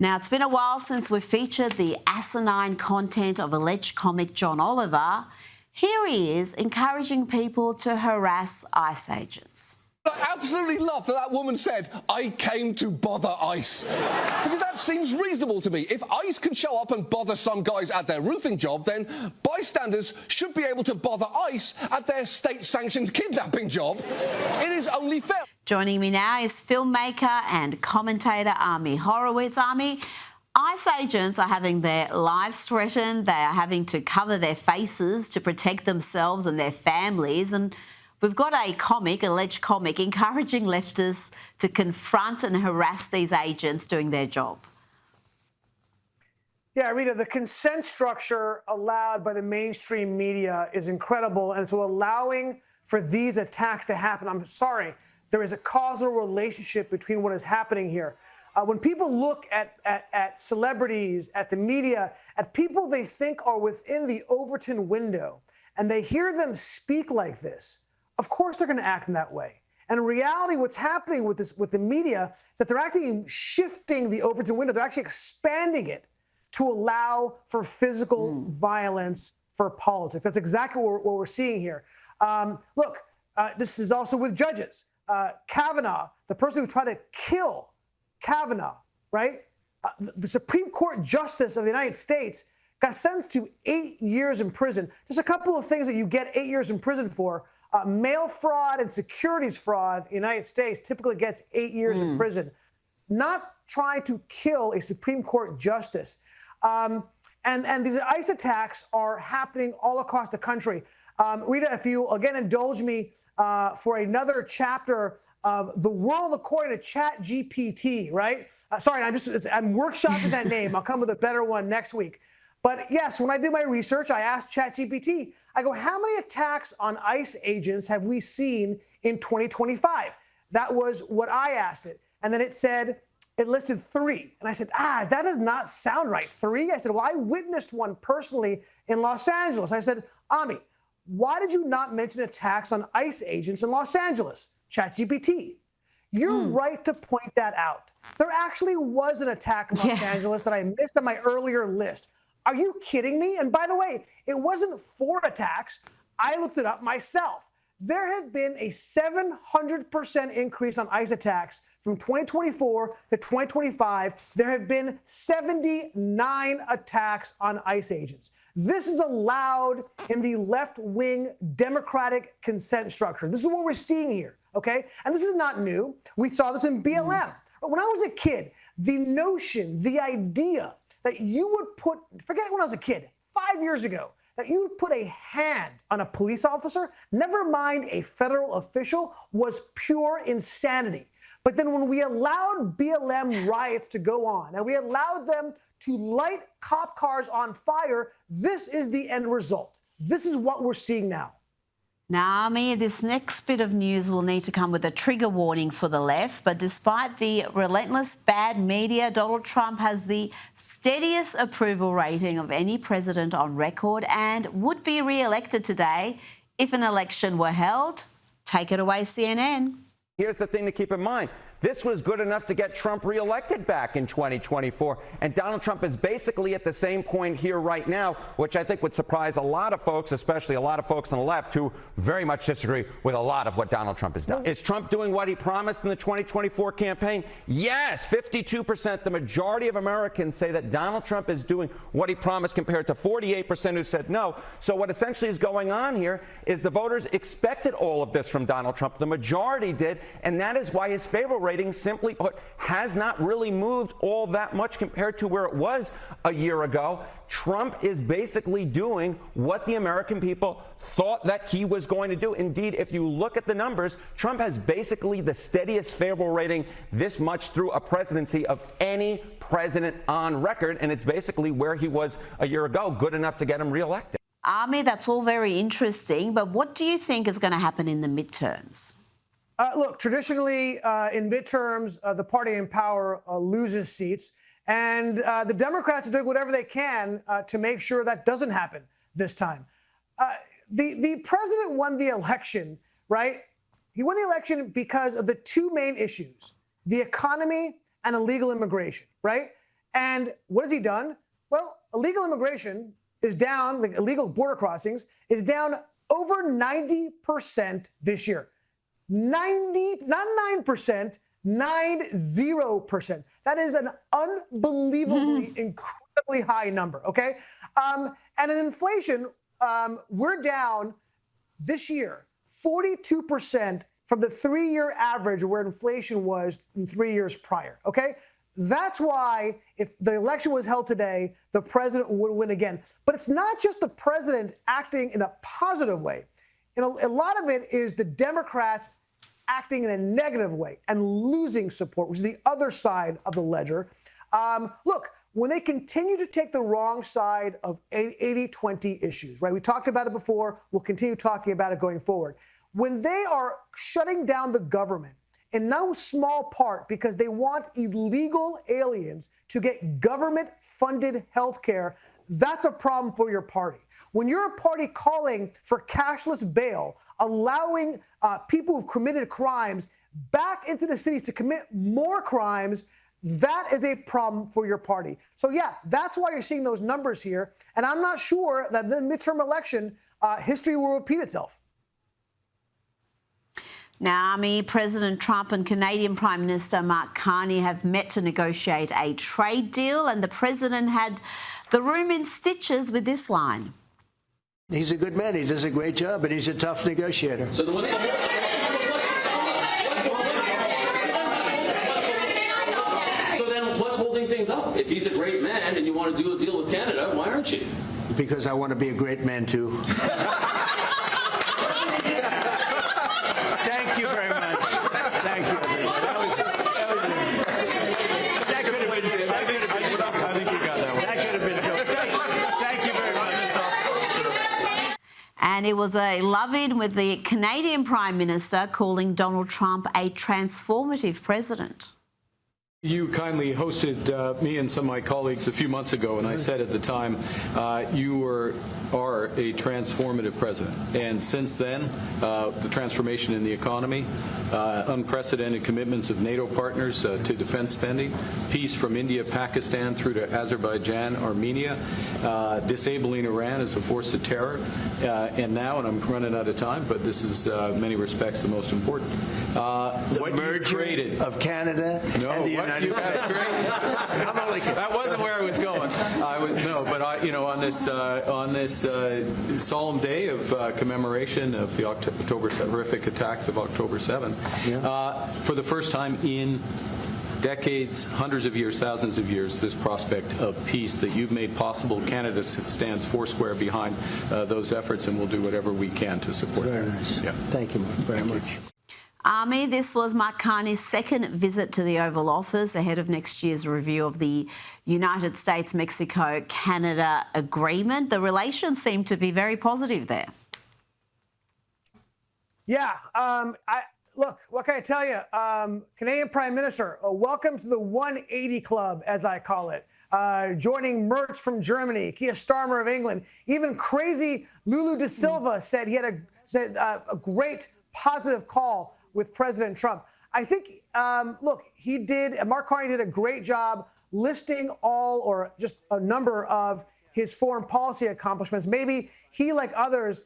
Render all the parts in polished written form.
Now, it's been a while since we've featured the asinine content of alleged comic John Oliver. Here he is encouraging people to harass ICE agents. I absolutely love that woman said, "I came to bother ICE." Because that seems reasonable to me. If ICE can show up and bother some guys at their roofing job, then bystanders should be able to bother ICE at their state-sanctioned kidnapping job. It is only fair. Joining me now is filmmaker and commentator Ami Horowitz. Ami, ICE agents are having their lives threatened. They are having to cover their faces to protect themselves and their families. And we've got a alleged comic, encouraging leftists to confront and harass these agents doing their job. Yeah, Rita, the consent structure allowed by the mainstream media is incredible. And so allowing for these attacks to happen, I'm sorry, there is a causal relationship between what is happening here. When people look at celebrities, at the media, at people they think are within the Overton window, and they hear them speak like this, of course they're going to act in that way. And in reality, what's happening with the media is that they're actually shifting the Overton window. They're actually expanding it to allow for physical violence for politics. That's exactly what we're seeing here. This is also with judges. Kavanaugh, the person who tried to kill Kavanaugh, right? The Supreme Court Justice of the United States got sentenced to 8 years in prison. Just a couple of things that you get 8 years in prison for. Mail fraud and securities fraud in the United States typically gets 8 years in prison. Not trying to kill a Supreme Court justice. And these ICE attacks are happening all across the country. Rita, if you again indulge me for another chapter of The World According to ChatGPT, right? Sorry, I'm workshopping that name. I'll come with a better one next week. But yes, when I did my research, I asked ChatGPT, I go, how many attacks on ICE agents have we seen in 2025? That was what I asked it. And then it listed 3. And I said, that does not sound right. 3? I said, well, I witnessed one personally in Los Angeles. I said, Ami, why did you not mention attacks on ICE agents in Los Angeles? ChatGPT. You're right to point that out. There actually was an attack in Los Angeles that I missed on my earlier list. Are you kidding me? And by the way, it wasn't 4 attacks. I looked it up myself. There had been a 700% increase on ICE attacks from 2024 to 2025. There have been 79 attacks on ICE agents. This is allowed in the left-wing Democratic consent structure. This is what we're seeing here, okay? And this is not new. We saw this in BLM. But when I was a kid, the notion, the idea that you would forget it when I was a kid, 5 years ago, that you would put a hand on a police officer, never mind a federal official, was pure insanity. But then when we allowed BLM riots to go on, and we allowed them to light cop cars on fire, this is the end result. This is what we're seeing now. Now, Ami, this next bit of news will need to come with a trigger warning for the left. But despite the relentless bad media, Donald Trump has the steadiest approval rating of any president on record and would be re-elected today if an election were held. Take it away, CNN. Here's the thing to keep in mind. This was good enough to get Trump reelected back in 2024. And Donald Trump is basically at the same point here right now, which I think would surprise a lot of folks, especially a lot of folks on the left who very much disagree with a lot of what Donald Trump has done. Is Trump doing what he promised in the 2024 campaign? Yes, 52%. The majority of Americans say that Donald Trump is doing what he promised compared to 48% who said no. So what essentially is going on here is the voters expected all of this from Donald Trump. The majority did, and that is why his favorable rating simply put has not really moved all that much compared to where it was a year ago. Trump is basically doing what the American people thought that he was going to do. Indeed, if you look at the numbers, Trump has basically the steadiest favorable rating this much through a presidency of any president on record, and it's basically where he was a year ago, good enough to get him reelected. Ami, that's all very interesting, but what do you think is going to happen in the midterms? Look, traditionally in midterms, the party in power loses seats. And the Democrats are doing whatever they can to make sure that doesn't happen this time. The president won the election, right? He won the election because of the 2 main issues, the economy and illegal immigration, right? And what has he done? Well, illegal immigration is down, like illegal border crossings is down over 90% this year. 90, not 9%, 90%. That is an unbelievably, incredibly high number, okay? And in inflation, we're down this year 42% from the 3-year average where inflation was in 3 years prior, okay? That's why if the election was held today, the president would win again. But it's not just the president acting in a positive way. A lot of it is the Democrats acting in a negative way and losing support, which is the other side of the ledger. Look, when they continue to take the wrong side of 80-20 issues, right? We talked about it before. We'll continue talking about it going forward. When they are shutting down the government, in no small part because they want illegal aliens to get government-funded health care, that's a problem for your party. When you're a party calling for cashless bail, allowing people who've committed crimes back into the cities to commit more crimes, that is a problem for your party. So, yeah, that's why you're seeing those numbers here. And I'm not sure that the midterm election history will repeat itself. Now, President Trump and Canadian Prime Minister Mark Carney have met to negotiate a trade deal, and the president had the room in stitches with this line. He's a good man. He does a great job, and he's a tough negotiator. So then what's holding things up? If he's a great man and you want to do a deal with Canada, why aren't you? Because I want to be a great man, too. Thank you very much. Thank you, everybody. That could have been good. I think you got that one. That could have been good. Thank you very much. And it was a love-in with the Canadian Prime Minister calling Donald Trump a transformative president. You kindly hosted me and some of my colleagues a few months ago, and I said at the time, you are a transformative president. And since then, the transformation in the economy, unprecedented commitments of NATO partners to defense spending, peace from India, Pakistan through to Azerbaijan, Armenia, disabling Iran as a force of terror, and now, and I'm running out of time, but this is in many respects the most important. The merger of Canada and the United States. That wasn't where I was going. On this solemn day of commemoration of the horrific attacks of October 7th, for the first time in decades, hundreds of years, thousands of years, this prospect of peace that you've made possible. Canada stands foursquare behind those efforts, and we'll do whatever we can to support them. Very nice. Yeah. Thank you very much. This was Mark Carney's second visit to the Oval Office ahead of next year's review of the United States-Mexico-Canada agreement. The relations seem to be very positive there. Yeah. Look, what can I tell you? Canadian Prime Minister, welcome to the 180 Club, as I call it. Joining Merz from Germany, Keir Starmer of England, even crazy Lulu da Silva said he had a great positive call with President Trump. I think, look, Mark Carney did a great job listing all or just a number of his foreign policy accomplishments. Maybe he, like others,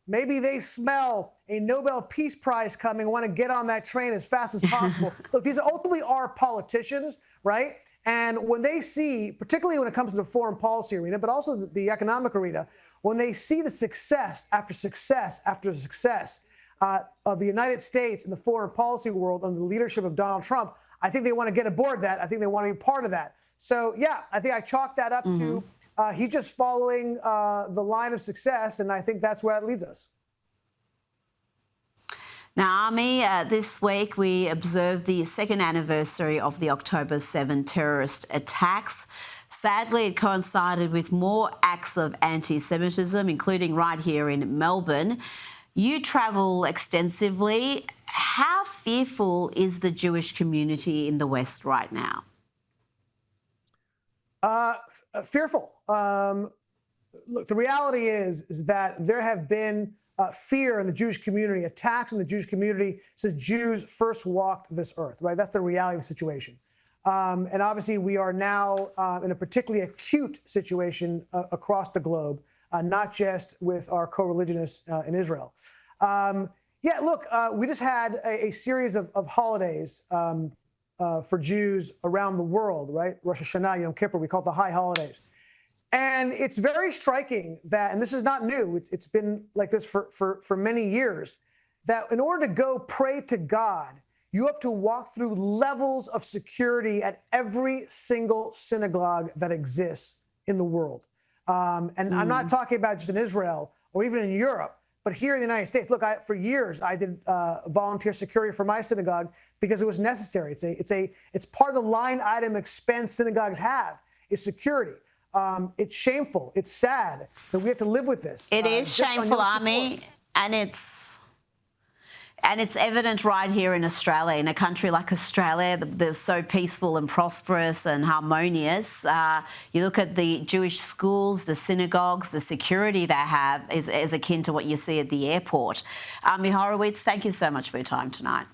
maybe they smell a Nobel Peace Prize coming and want to get on that train as fast as possible. Look, these ultimately are politicians, right? And when they see, particularly when it comes to the foreign policy arena, but also the economic arena, when they see the success after success after success of the United States in the foreign policy world under the leadership of Donald Trump, I think they want to get aboard that. I think they want to be part of that. So, yeah, I think I chalk that up to he's just following the line of success, and I think that's where it leads us. Now, Ami, this week we observed the second anniversary of the October 7 terrorist attacks. Sadly, it coincided with more acts of anti-Semitism, including right here in Melbourne. You travel extensively. How fearful is the Jewish community in the West right now? Fearful. Look, the reality is that there have been fear in the Jewish community, attacks in the Jewish community since Jews first walked this earth, right? That's the reality of the situation. And obviously, we are now in a particularly acute situation across the globe, not just with our co-religionists in Israel. Yeah, look, we just had a series of holidays for Jews around the world, right? Rosh Hashanah, Yom Kippur, we call it the high holidays. And it's very striking that, and this is not new, it's been like this for many years, that in order to go pray to God, you have to walk through levels of security at every single synagogue that exists in the world. And I'm not talking about just in Israel or even in Europe, but here in the United States. Look, for years I did volunteer security for my synagogue because it was necessary. It's part of the line item expense synagogues have is security. It's shameful. It's sad that we have to live with this. It is shameful, Ami, and it's evident right here in Australia, in a country like Australia that's so peaceful and prosperous and harmonious. You look at the Jewish schools, the synagogues, the security they have is akin to what you see at the airport. Ami Horowitz, thank you so much for your time tonight.